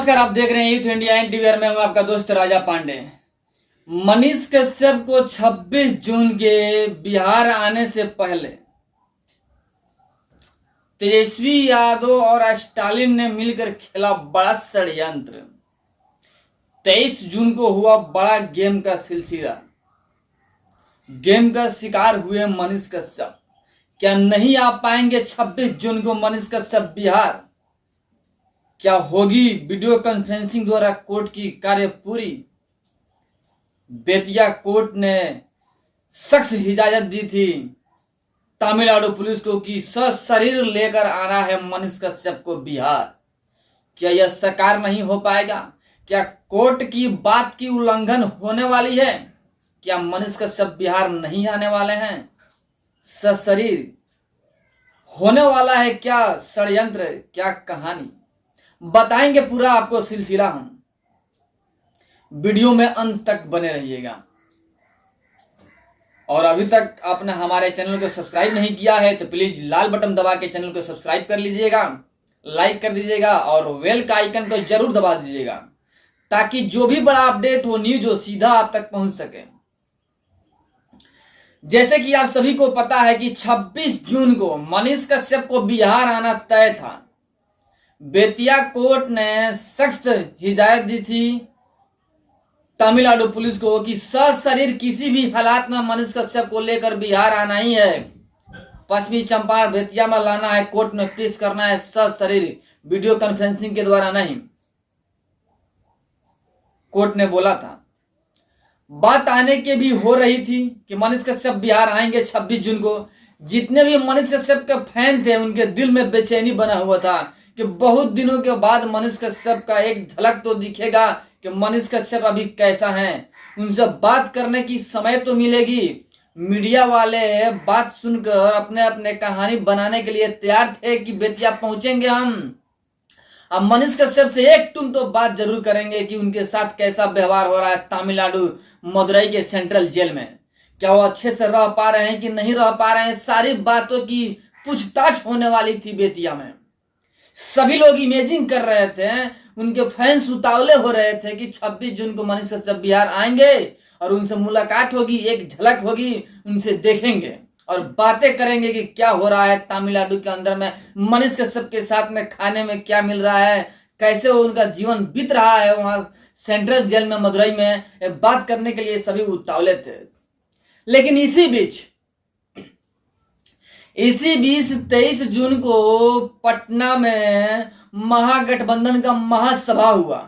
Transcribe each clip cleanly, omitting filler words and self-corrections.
नमस्कार, आप देख रहे हैं यूथ इंडिया एनटीवीआर में। हूं आपका दोस्त राजा पांडे। मनीष कश्यप को 26 जून के बिहार आने से पहले तेजस्वी यादव और स्टालिन ने मिलकर खेला बड़ा षड्यंत्र। 23 जून को हुआ बड़ा गेम का सिलसिला। गेम का शिकार हुए मनीष कश्यप। क्या नहीं आ पाएंगे 26 जून को मनीष कश्यप बिहार? क्या होगी वीडियो कॉन्फ्रेंसिंग द्वारा कोर्ट की कार्य पूरी? बेतिया कोर्ट ने सख्त इजाजत दी थी तमिलनाडु पुलिस को कि सशरीर लेकर आना है मनीष कश्यप को बिहार। क्या यह साकार नहीं हो पाएगा? क्या कोर्ट की बात की उल्लंघन होने वाली है? क्या मनीष कश्यप बिहार नहीं आने वाले हैं? सशरीर होने वाला है क्या षड्यंत्र, क्या कहानी? बताएंगे पूरा आपको सिलसिला हम। वीडियो में अंत तक बने रहिएगा। और अभी तक आपने हमारे चैनल को सब्सक्राइब नहीं किया है तो प्लीज लाल बटन दबा के चैनल को सब्सक्राइब कर लीजिएगा, लाइक कर दीजिएगा और बेल का आइकन को जरूर दबा दीजिएगा ताकि जो भी बड़ा अपडेट हो, न्यूज हो, सीधा आप तक पहुंच सके। जैसे कि आप सभी को पता है कि 26 जून को मनीष कश्यप को बिहार आना तय था। बेतिया कोर्ट ने सख्त हिदायत दी थी तमिलनाडु पुलिस को कि सशरीर किसी भी हालात में मनीष कश्यप को लेकर बिहार आना ही है। पश्चिमी चंपारण बेतिया में लाना है, कोर्ट में पेश करना है सशरीर, वीडियो कॉन्फ्रेंसिंग के द्वारा नहीं। कोर्ट ने बोला था। बात आने के भी हो रही थी कि मनीष कश्यप बिहार आएंगे 26 जून को। जितने भी मनीष कश्यप के फैन थे उनके दिल में बेचैनी बना हुआ था कि बहुत दिनों के बाद मनीष कश्यप का एक झलक तो दिखेगा कि मनीष कश्यप अभी कैसा है। उनसे बात करने की समय तो मिलेगी। मीडिया वाले बात सुनकर अपने अपने कहानी बनाने के लिए तैयार थे कि बेतिया पहुंचेंगे हम। अब मनीष कश्यप से एक तुम तो बात जरूर करेंगे कि उनके साथ कैसा व्यवहार हो रहा है तमिलनाडु मदुरई के सेंट्रल जेल में। क्या वो अच्छे से रह पा रहे हैं कि नहीं रह पा रहे हैं? सारी बातों की पूछताछ होने वाली थी बेतिया में। सभी लोग इमेजिन कर रहे थे, उनके फैंस उतावले हो रहे थे कि 26 जून को मनीष कश्यप बिहार आएंगे और उनसे मुलाकात होगी, एक झलक होगी, उनसे देखेंगे और बातें करेंगे कि क्या हो रहा है तमिलनाडु के अंदर में, मनीष कश्यप के साथ में खाने में क्या मिल रहा है, कैसे वो उनका जीवन बीत रहा है वहां सेंट्रल जेल में मदुरई में। बात करने के लिए सभी उतावले थे। लेकिन इसी बीच 23 जून को पटना में महागठबंधन का महासभा हुआ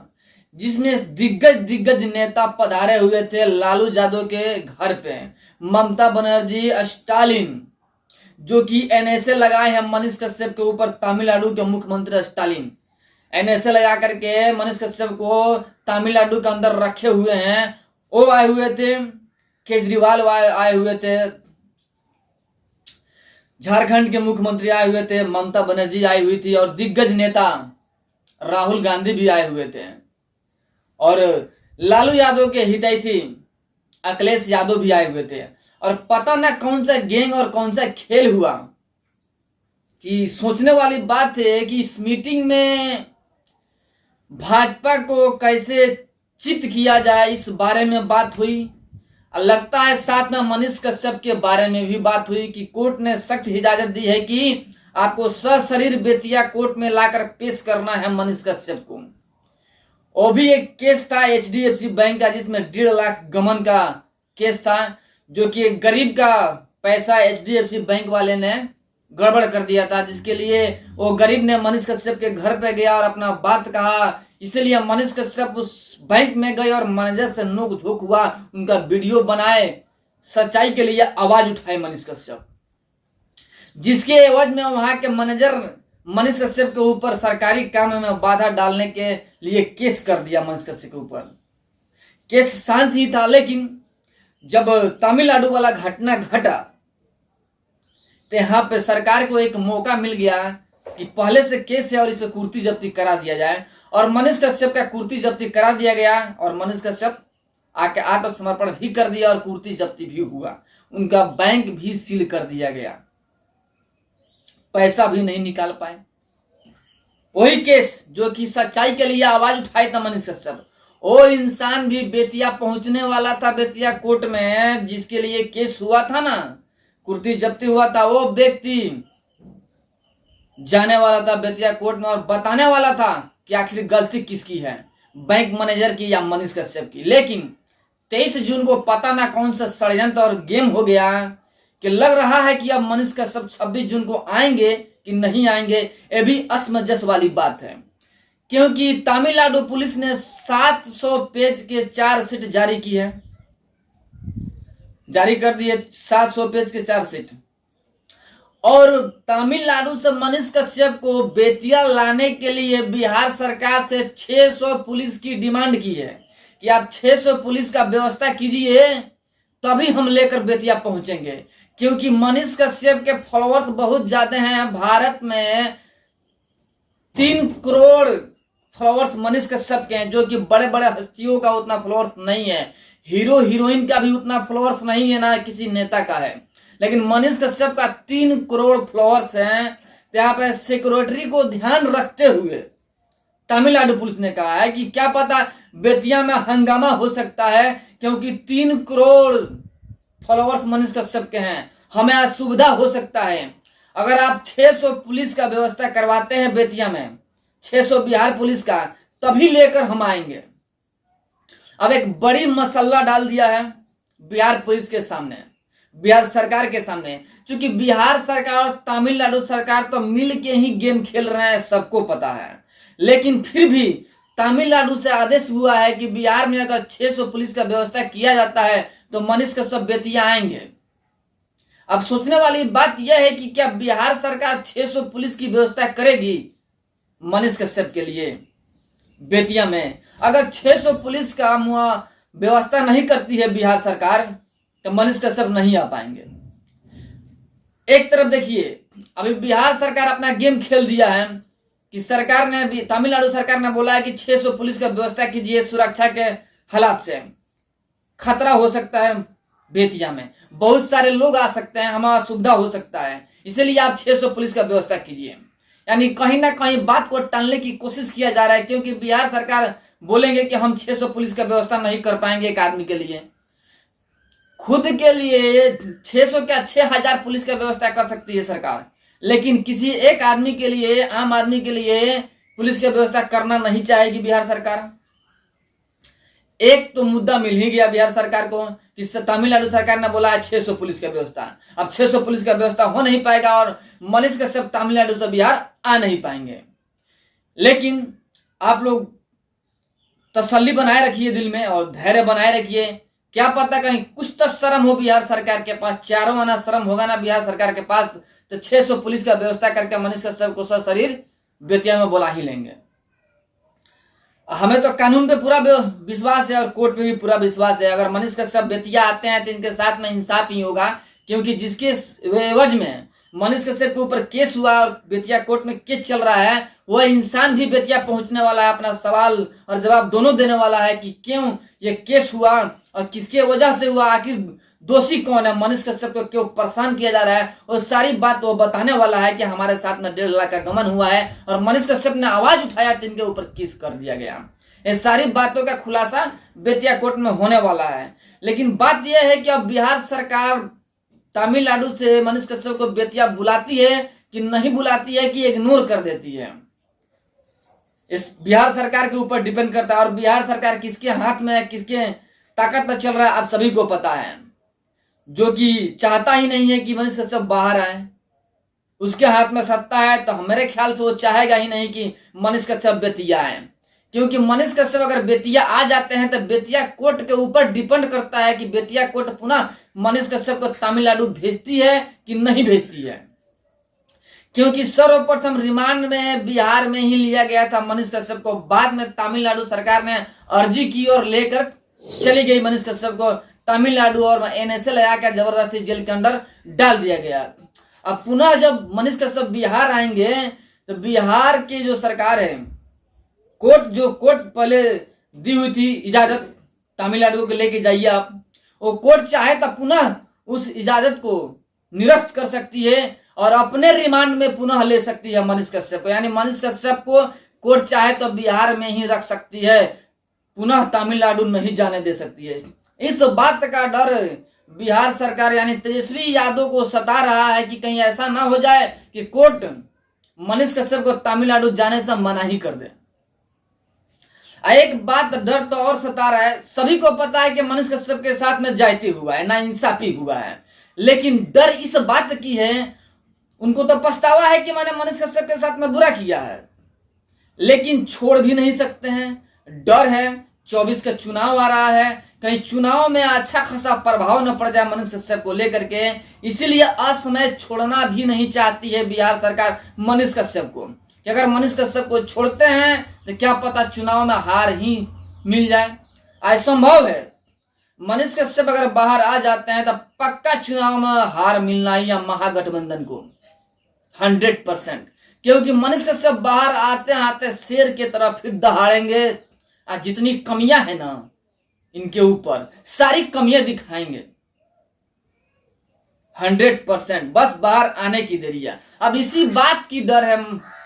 जिसमें दिग्गज नेता पधारे हुए थे लालू यादव के घर पे। ममता बनर्जी, स्टालिन जो कि एनएसए लगाए हैं मनीष कश्यप के ऊपर, तमिलनाडु के मुख्यमंत्री स्टालिन एनएसए लगा करके मनीष कश्यप को तमिलनाडु के अंदर रखे हुए हैं। वो आए हुए थे, केजरीवाल आए हुए थे, झारखंड के मुख्यमंत्री आए हुए थे, ममता बनर्जी आई हुई थी और दिग्गज नेता राहुल गांधी भी आए हुए थे और लालू यादव के हितैषी अखिलेश यादव भी आए हुए थे। और पता ना कौन सा गैंग और कौन सा खेल हुआ कि सोचने वाली बात है कि इस मीटिंग में भाजपा को कैसे चित किया जाए इस बारे में बात हुई। लगता है साथ में मनीष कश्यप के बारे में भी बात हुई कि कोर्ट ने सख्त इजाजत दी है कि आपको सशरीर बेतिया कोर्ट में लाकर पेश करना है मनीष कश्यप को। वो भी एक केस था एचडीएफसी बैंक का जिसमें 1.5 लाख गमन का केस था, जो कि एक गरीब का पैसा एचडीएफसी बैंक वाले ने गड़बड़ कर दिया था, जिसके लिए वो गरीब ने मनीष कश्यप के घर पे गया और अपना बात कहा। इसलिए मनीष कश्यप उस बैंक में गए और मैनेजर से नोक झोंक हुआ, उनका वीडियो बनाए, सच्चाई के लिए आवाज उठाए मनीष कश्यप, जिसके एवज में वहां के मैनेजर मनीष कश्यप के ऊपर सरकारी काम में बाधा डालने के लिए केस कर दिया मनीष कश्यप के ऊपर। केस शांत ही था, लेकिन जब तमिलनाडु वाला घटना घटा तो यहाँ पे सरकार को एक मौका मिल गया कि पहले से केस है और इस पे कुर्ती जब्ती करा दिया जाए। और मनीष कश्यप का कुर्ती जब्ती करा दिया गया और मनीष कश्यप आके आत्मसमर्पण भी कर दिया और कुर्ती जब्ती भी हुआ। उनका बैंक भी सील कर दिया गया, पैसा भी नहीं निकाल पाए। वही केस जो कि सच्चाई के लिए आवाज उठाई था मनीष कश्यप, वो इंसान भी बेतिया पहुंचने वाला था, बेतिया कोर्ट में जिसके लिए केस हुआ था ना, कुर्ती जब्ती हुआ था, वो व्यक्ति जाने वाला था बेतिया कोर्ट में और बताने वाला था कि आखिर गलती किसकी है, बैंक मैनेजर की या मनीष कश्यप की। लेकिन 23 जून को पता ना कौन सा षड्यंत्र और गेम हो गया कि लग रहा है कि अब मनीष कश्यप 26 जून को आएंगे कि नहीं आएंगे, ये भी असमंजस वाली बात है। क्योंकि तमिलनाडु पुलिस ने 700 पेज के चार्जशीट जारी की है, जारी कर दिए 700 पेज के चार्जशीट। और तमिलनाडु से मनीष कश्यप को बेतिया लाने के लिए बिहार सरकार से 600 पुलिस की डिमांड की है कि आप 600 पुलिस का व्यवस्था कीजिए तभी हम लेकर बेतिया पहुंचेंगे। क्योंकि मनीष कश्यप के फॉलोअर्स बहुत ज्यादा हैं, भारत में 3 करोड़ फॉलोअर्स मनीष कश्यप के हैं, जो कि बड़े बड़े हस्तियों का उतना फॉलोअर्स नहीं है, हीरो हीरोइन का भी उतना फॉलोअर्स नहीं है, ना किसी नेता का है। लेकिन मनीष कश्यप का 3 करोड़ फॉलोअर्स हैं। तो यहाँ पे सिक्योरिटी को ध्यान रखते हुए तमिलनाडु पुलिस ने कहा है कि क्या पता बेतिया में हंगामा हो सकता है, क्योंकि 3 करोड़ फॉलोअर्स मनीष कश्यप के हैं, हमें असुविधा हो सकता है। अगर आप 600 पुलिस का व्यवस्था करवाते हैं बेतिया में, 600 बिहार पुलिस का, तभी लेकर हम आएंगे। अब एक बड़ी मसला डाल दिया है बिहार पुलिस के सामने, बिहार सरकार के सामने। क्योंकि बिहार सरकार और तमिलनाडु सरकार तो मिल के ही गेम खेल रहे हैं, सबको पता है। लेकिन फिर भी तमिलनाडु से आदेश हुआ है कि बिहार में अगर 600 पुलिस का व्यवस्था किया जाता है तो मनीष कश्यप बेतिया आएंगे। अब सोचने वाली बात यह है कि क्या बिहार सरकार 600 पुलिस की व्यवस्था करेगी मनीष कश्यप के लिए बेतिया में? अगर 600 पुलिस का व्यवस्था नहीं करती है बिहार सरकार तो मनीष कश्यप नहीं आ पाएंगे। एक तरफ देखिए, अभी बिहार सरकार अपना गेम खेल दिया है कि सरकार ने भी, तमिलनाडु सरकार ने बोला है कि 600 पुलिस का व्यवस्था कीजिए, सुरक्षा के हालात से खतरा हो सकता है, बेतिया में बहुत सारे लोग आ सकते हैं, हमारा सुविधा हो सकता है, इसलिए आप 600 पुलिस का व्यवस्था कीजिए। यानी कहीं ना कहीं बात को टालने की कोशिश किया जा रहा है, क्योंकि बिहार सरकार बोलेंगे कि हम 600 पुलिस का व्यवस्था नहीं कर पाएंगे एक आदमी के लिए। खुद के लिए 600 क्या 6000 पुलिस का व्यवस्था कर सकती है सरकार, लेकिन किसी एक आदमी के लिए, आम आदमी के लिए पुलिस की व्यवस्था करना नहीं चाहेगी बिहार सरकार। एक तो मुद्दा मिल ही गया बिहार सरकार को कि तमिलनाडु सरकार ने बोला है 600 पुलिस का व्यवस्था। अब 600 पुलिस का व्यवस्था हो नहीं पाएगा और मनीष कश्यप तमिलनाडु से बिहार आ नहीं पाएंगे। लेकिन आप लोग तसल्ली बनाए रखिए दिल में और धैर्य बनाए रखिए, क्या पता कहीं कुछ तो शर्म हो बिहार सरकार के पास, चारों आना शर्म होगा ना बिहार सरकार के पास, तो 600 पुलिस का व्यवस्था करके मनीष कश्यप को सशरीर बेतिया में बुला ही लेंगे। हमें तो कानून पे पूरा विश्वास है और कोर्ट पे भी पूरा विश्वास है। अगर मनीष कश्यप बेतिया आते हैं तो इनके साथ में इंसाफ ही होगा, क्योंकि जिसके एवज में मनीष कश्यप के ऊपर केस हुआ और बेतिया कोर्ट में केस चल रहा है, वह इंसान भी बेतिया पहुंचने वाला है, अपना सवाल और जवाब दोनों देने वाला है कि क्यों ये केस हुआ और किसके वजह से हुआ, आखिर दोषी कौन है, मनीष कश्यप को क्यों परेशान किया जा रहा है, और सारी बात वो बताने वाला है कि हमारे साथ में 1.5 लाख का गमन हुआ है और मनीष कश्यप ने आवाज उठाया तो इनके ऊपर केस कर दिया गया। ये सारी बातों का खुलासा बेतिया कोर्ट में होने वाला है। लेकिन बात यह है कि अब बिहार सरकार तमिलनाडु से मनीष कश्यप को बेतिया बुलाती है कि नहीं बुलाती है, कि इग्नोर कर देती है, इस बिहार सरकार के ऊपर डिपेंड करता है। और बिहार सरकार किसके हाथ में है, किसके ताकत पर चल रहा है, आप सभी को पता है। जो कि चाहता ही नहीं है कि मनीष कश्यप बाहर आए, उसके हाथ में सत्ता है, तो मेरे ख्याल से वो चाहेगा ही नहीं कि मनीष कश्यप बेतिया आए। क्योंकि मनीष कश्यप अगर बेतिया आ जाते हैं तो बेतिया कोर्ट के ऊपर डिपेंड करता है कि बेतिया कोर्ट पुनः मनीष कश्यप को तमिलनाडु भेजती है कि नहीं भेजती है। क्योंकि सर्वप्रथम रिमांड में बिहार में ही लिया गया था मनीष कश्यप को, बाद में तमिलनाडु सरकार ने अर्जी की और लेकर चली गई मनीष कश्यप को तमिलनाडु, और एनएसए लगाकर जबरदस्ती जेल के अंदर डाल दिया गया। अब पुनः जब मनीष कश्यप बिहार आएंगे तो बिहार की जो सरकार है, कोर्ट पहले दी हुई थी इजाजत तमिलनाडु को लेके जाइए आप, वो कोर्ट चाहे तो पुनः उस इजाजत को निरस्त कर सकती है और अपने रिमांड में पुनः ले सकती है मनीष कश्यप को। यानी मनीष कश्यप को कोर्ट चाहे तो बिहार में ही रख सकती है, पुनः तमिलनाडु नहीं जाने दे सकती है। इस बात का डर बिहार सरकार यानी तेजस्वी यादव को सता रहा है कि कहीं ऐसा ना हो जाए कि कोर्ट मनीष कश्यप को तमिलनाडु जाने से मना ही कर दे। एक बात डर तो और सता रहा है, सभी को पता है कि मनीष कश्यप के साथ में जाति हुआ है, नाइंसाफी हुआ है, लेकिन डर इस बात की है, उनको तो पछतावा है कि मैंने मनीष कश्यप के साथ में बुरा किया है, लेकिन छोड़ भी नहीं सकते हैं। डर है 24 का चुनाव आ रहा है, कहीं चुनाव में अच्छा खासा प्रभाव न पड़ जाए मनीष कश्यप को लेकर के, इसीलिए असमय छोड़ना भी नहीं चाहती है बिहार सरकार मनीष कश्यप को कि अगर मनीष कश्यप को छोड़ते हैं तो क्या पता चुनाव में हार ही मिल जाए। असंभव है, मनीष कश्यप अगर बाहर आ जाते हैं तो पक्का चुनाव में हार मिलना ही है महागठबंधन को 100%, क्योंकि मनीष कश्यप बाहर आते आते शेर की तरह फिर दहाड़ेंगे और जितनी कमियां है ना इनके ऊपर सारी कमियां दिखाएंगे 100%। बस बाहर आने की देरी है। अब इसी बात की डर है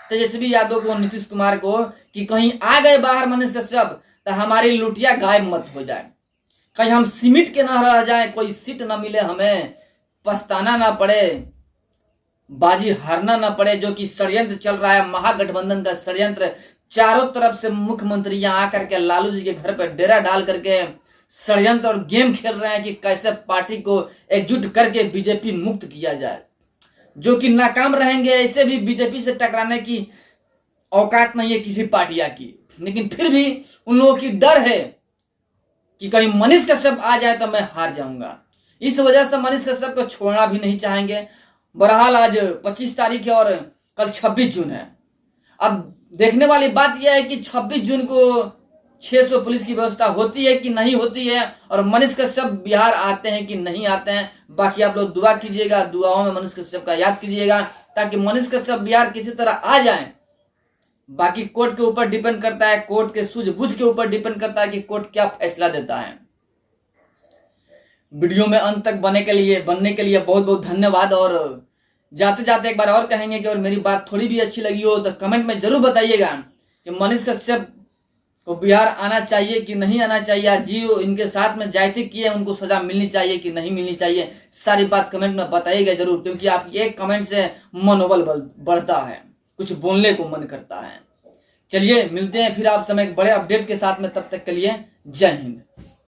तेजस्वी यादव को, नीतीश कुमार को कि कहीं आ गए बाहर मनीष कश्यप तो हमारी लुटिया गायब मत हो जाए, कहीं हम सिमट के ना रह जाए, कोई सीट ना मिले, हमें पछताना ना पड़े, बाजी हारना ना पड़े। जो कि षड्यंत्र चल रहा है महागठबंधन का षड्यंत्र, चारों तरफ से मुख्यमंत्री यहाँ आकर के लालू जी के घर पर डेरा डाल करके षड्यंत्र और गेम खेल रहे हैं कि कैसे पार्टी को एकजुट करके बीजेपी मुक्त किया जाए, जो कि नाकाम रहेंगे। ऐसे भी बीजेपी से टकराने की औकात नहीं है किसी पार्टिया की, लेकिन फिर भी उन लोगों की डर है कि कहीं मनीष कश्यप आ जाए तो मैं हार जाऊंगा। इस वजह से मनीष कश्यप को छोड़ना भी नहीं चाहेंगे। बहरहाल आज 25 तारीख है और कल 26 जून है। अब देखने वाली बात यह है कि 26 जून को 600 पुलिस की व्यवस्था होती है कि नहीं होती है, और मनीष कश्यप बिहार आते हैं कि नहीं आते हैं। बाकी आप लोग दुआ कीजिएगा, दुआओं में मनीष कश्यप का याद कीजिएगा ताकि मनीष कश्यप बिहार किसी तरह आ जाए। बाकी कोर्ट के ऊपर डिपेंड करता है, कोर्ट के सूझबूझ के ऊपर डिपेंड करता है कि कोर्ट क्या फैसला देता है। वीडियो में अंत तक बनने के लिए बहुत बहुत धन्यवाद। और जाते जाते एक बार और कहेंगे कि और मेरी बात थोड़ी भी अच्छी लगी हो तो कमेंट में जरूर बताइएगा कि मनीष कश्यप को बिहार आना चाहिए कि नहीं आना चाहिए, जी इनके साथ में जाति किए उनको सजा मिलनी चाहिए कि नहीं मिलनी चाहिए। सारी बात कमेंट में बताइएगा जरूर, क्योंकि आप एक कमेंट से मनोबल बढ़ता है, कुछ बोलने को मन करता है। चलिए मिलते हैं फिर आप समय एक बड़े अपडेट के साथ में, तब तक के लिए जय हिंद।